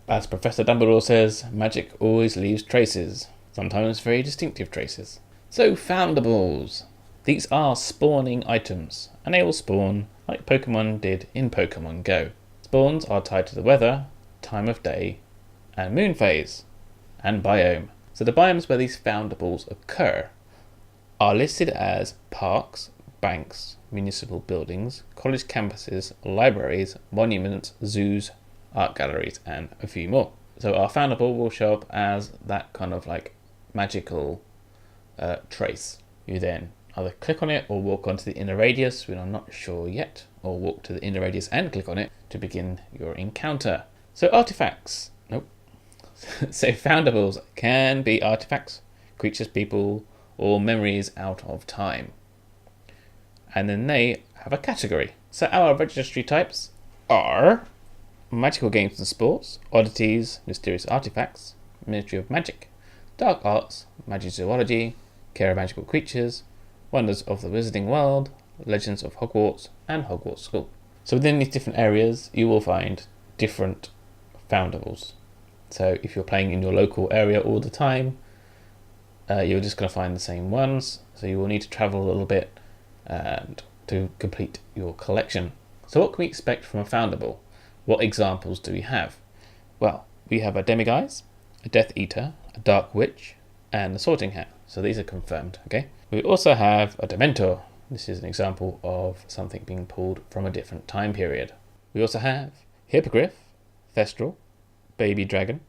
As Professor Dumbledore says, magic always leaves traces, sometimes very distinctive traces. So, Foundables. These are spawning items, and they will spawn like Pokemon did in Pokemon Go. Spawns are tied to the weather, time of day, and moon phase, and biome. So the biomes where these Foundables occur are listed as parks, banks, municipal buildings, college campuses, libraries, monuments, zoos, art galleries, and a few more. So our Foundable will show up as that kind of like magical trace. You then either click on it or walk onto the inner radius, which I'm not sure yet, or walk to the inner radius and click on it to begin your encounter. So artifacts. Nope. So Foundables can be artifacts, creatures, people, or memories out of time. And then they have a category. So our registry types are magical games and sports, oddities, mysterious artifacts, Ministry of Magic, dark arts, magizoology, care of magical creatures, wonders of the wizarding world, legends of Hogwarts, and Hogwarts School. So within these different areas, you will find different Foundables. So if you're playing in your local area all the time, you're just going to find the same ones. So you will need to travel a little bit to complete your collection. So what can we expect from a Foundable? What examples do we have? Well, we have a Demiguise, a Death Eater, a Dark Witch, and a Sorting Hat. So these are confirmed, okay? We also have a Dementor. This is an example of something being pulled from a different time period. We also have Hippogriff, Thestral, Baby Dragon,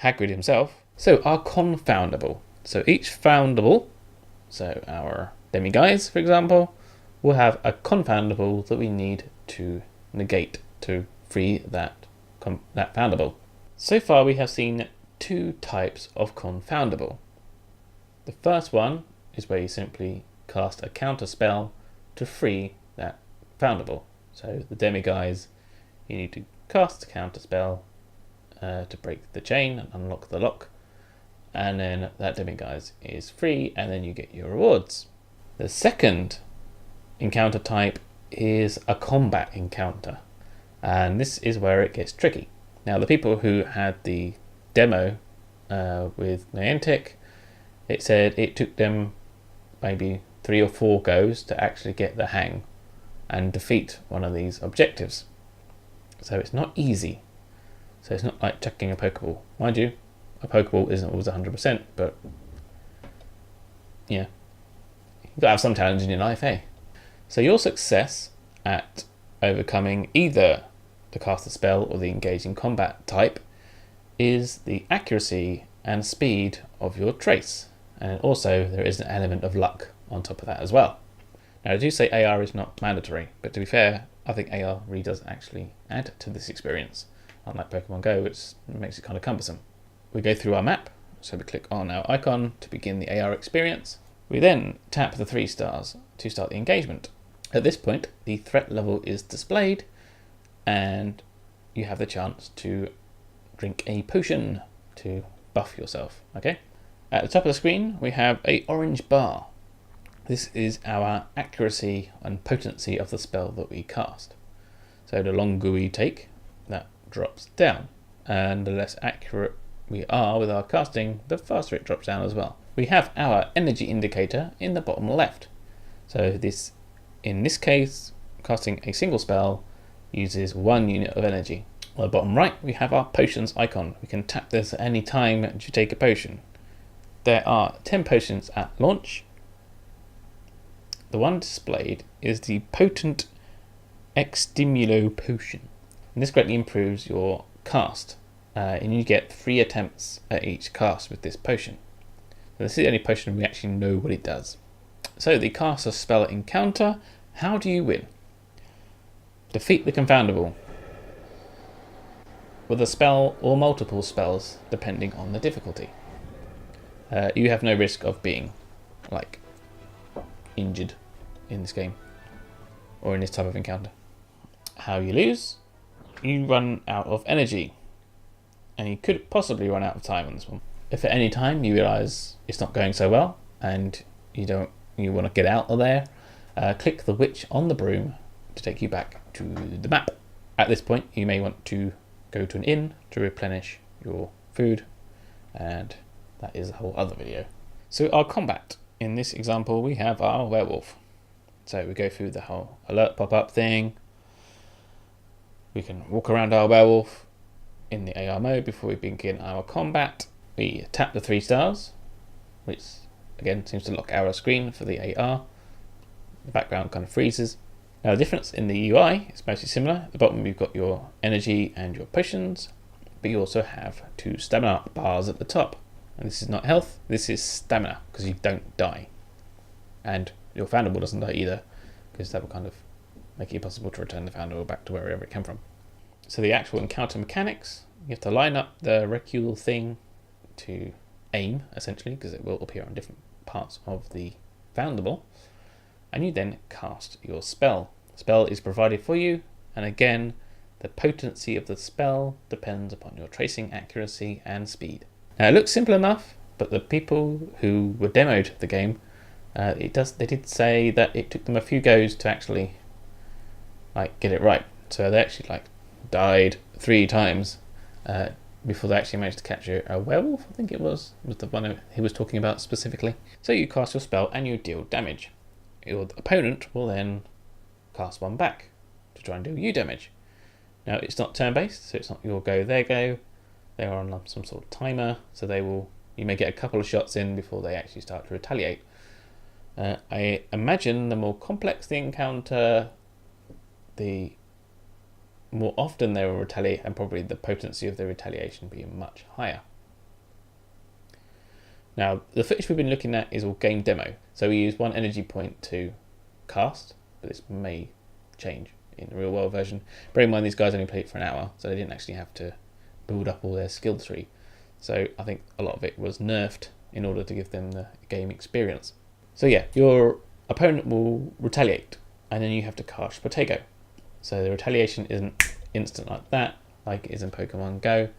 Hagrid himself. So our Confoundable. So each Foundable, so our Demiguise, for example, will have a Confoundable that we need to negate to free that Foundable. So far we have seen two types of Confoundable. The first one is where you simply cast a counter spell to free that Foundable. So the Demiguise, you need to cast a counter spell to break the chain and unlock the lock, and then that Demiguise is free, and then you get your rewards. The second encounter type is a combat encounter, and this is where it gets tricky. Now, the people who had the demo with Niantic, it said it took them maybe 3 or 4 goes to actually get the hang and defeat one of these objectives. So it's not easy. So it's not like chucking a Pokeball. Mind you, a Pokeball isn't always 100%, but yeah, you've got to have some challenge in your life, eh? So your success at overcoming either the caster spell or the engaging combat type is the accuracy and speed of your trace. And also there is an element of luck on top of that as well. Now I do say AR is not mandatory, but to be fair, I think AR really does actually add to this experience, unlike Pokemon Go, which makes it kind of cumbersome. We go through our map, so we click on our icon to begin the AR experience. We then tap the 3 stars to start the engagement. At this point, the threat level is displayed, and you have the chance to drink a potion to buff yourself, okay? At the top of the screen, we have an orange bar. This is our accuracy and potency of the spell that we cast. So the longer we take, that drops down. And the less accurate we are with our casting, the faster it drops down as well. We have our energy indicator in the bottom left. So this, in this case, casting a single spell uses 1 unit of energy. On the bottom right, we have our potions icon. We can tap this at any time that you take a potion. There are 10 potions at launch. The one displayed is the Potent Extimulo Potion. And this greatly improves your cast. And you get 3 attempts at each cast with this potion. So this is the only potion we actually know what it does. So the caster spell encounter. How do you win? Defeat the Confoundable with a spell or multiple spells, depending on the difficulty. You have no risk of being injured in this game or in this type of encounter. How you lose? You run out of energy, and you could possibly run out of time on this one. If at any time you realise it's not going so well and you want to get out of there, click the witch on the broom to take you back to the map. At this point, you may want to go to an inn to replenish your food, and that is a whole other video. So our combat, in this example we have our werewolf. So we go through the whole alert pop-up thing. We can walk around our werewolf in the AR mode before we begin our combat. We tap the 3 stars, which again seems to lock our screen for the AR. The background kind of freezes. Now the difference in the UI is mostly similar. At the bottom you've got your energy and your potions, but you also have 2 stamina bars at the top. And this is not health, this is stamina, because you don't die. And your Foundable doesn't die either, because that will kind of make it impossible to return the Foundable back to wherever it came from. So the actual encounter mechanics, you have to line up the recule thing to aim, essentially, because it will appear on different parts of the Foundable. And you then cast your spell. The spell is provided for you, and again, the potency of the spell depends upon your tracing accuracy and speed. Now it looks simple enough, but the people who were demoed the game, they did say that it took them a few goes to actually get it right. So they actually died 3 times before they actually managed to capture a werewolf. I think it was the one he was talking about specifically. So you cast your spell and you deal damage. Your opponent will then cast one back to try and deal you damage. Now it's not turn-based, so it's not your go, their go. They are on some sort of timer, so you may get a couple of shots in before they actually start to retaliate. I imagine the more complex the encounter, the more often they will retaliate, and probably the potency of the retaliation being much higher. Now, the footage we've been looking at is all game demo, so we use 1 energy point to cast, but this may change in the real world version. Bear in mind these guys only played for an hour, so they didn't actually have to build up all their skill tree. So I think a lot of it was nerfed in order to give them the game experience. So yeah, your opponent will retaliate, and then you have to cast Protego. So the retaliation isn't instant like that, like it is in Pokemon Go.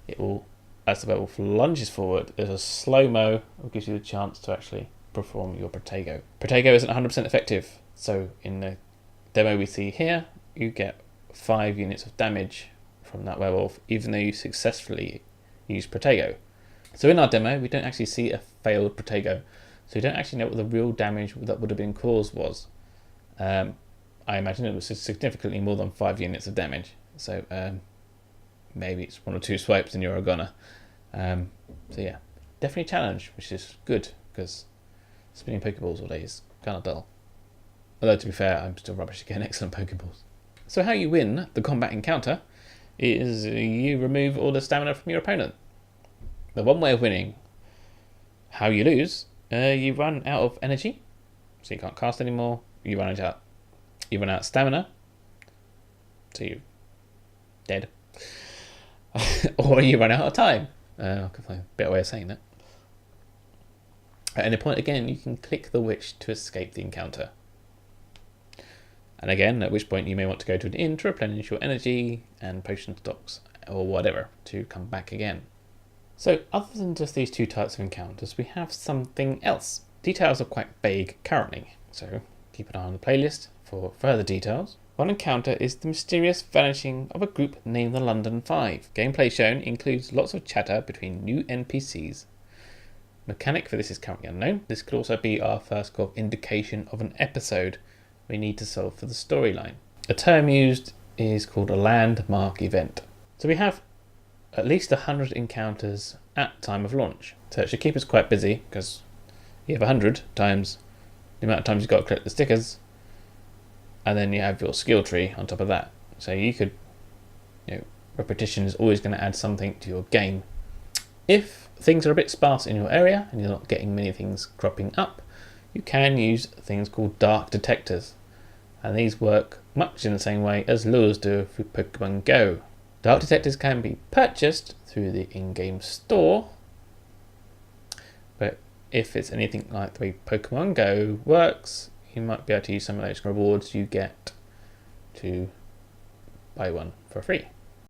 It will, as the werewolf lunges forward, there's a slow-mo that gives you the chance to actually perform your Protego. Protego isn't 100% effective, so in the demo we see here, you get 5 units of damage from that werewolf, even though you successfully use Protego. So in our demo, we don't actually see a failed Protego, so we don't actually know what the real damage that would have been caused was. I imagine it was significantly more than 5 units of damage, so maybe it's 1 or 2 swipes and you're a goner. So yeah, definitely a challenge, which is good, because spinning Pokeballs all day is kind of dull. Although to be fair, I'm still rubbish at getting excellent Pokeballs. So how you win the combat encounter is you remove all the stamina from your opponent. The one way of winning. How you lose, you run out of energy, so you can't cast anymore. You run out of stamina, so you're dead. Or you run out of time. I can find a better way of saying that. At any point again, you can click the witch to escape the encounter. And again, at which point you may want to go to an inn to replenish your energy and potion stocks or whatever to come back again. So other than just these 2 types of encounters, we have something else. Details are quite vague currently, so keep an eye on the playlist for further details. One encounter is the mysterious vanishing of a group named the London Five. Gameplay shown includes lots of chatter between new NPCs. Mechanic for this is currently unknown. This could also be our first indication of an episode we need to solve for the storyline. A term used is called a landmark event. So we have at least 100 encounters at time of launch. So it should keep us quite busy, because you have 100 times the amount of times you've got to collect the stickers, and then you have your skill tree on top of that. So you could, repetition is always going to add something to your game. If things are a bit sparse in your area and you're not getting many things cropping up, you can use things called dark detectors, and these work much in the same way as lures do through Pokemon Go. Dark detectors can be purchased through the in-game store, but if it's anything like the way Pokemon Go works, you might be able to use some of those rewards you get to buy one for free.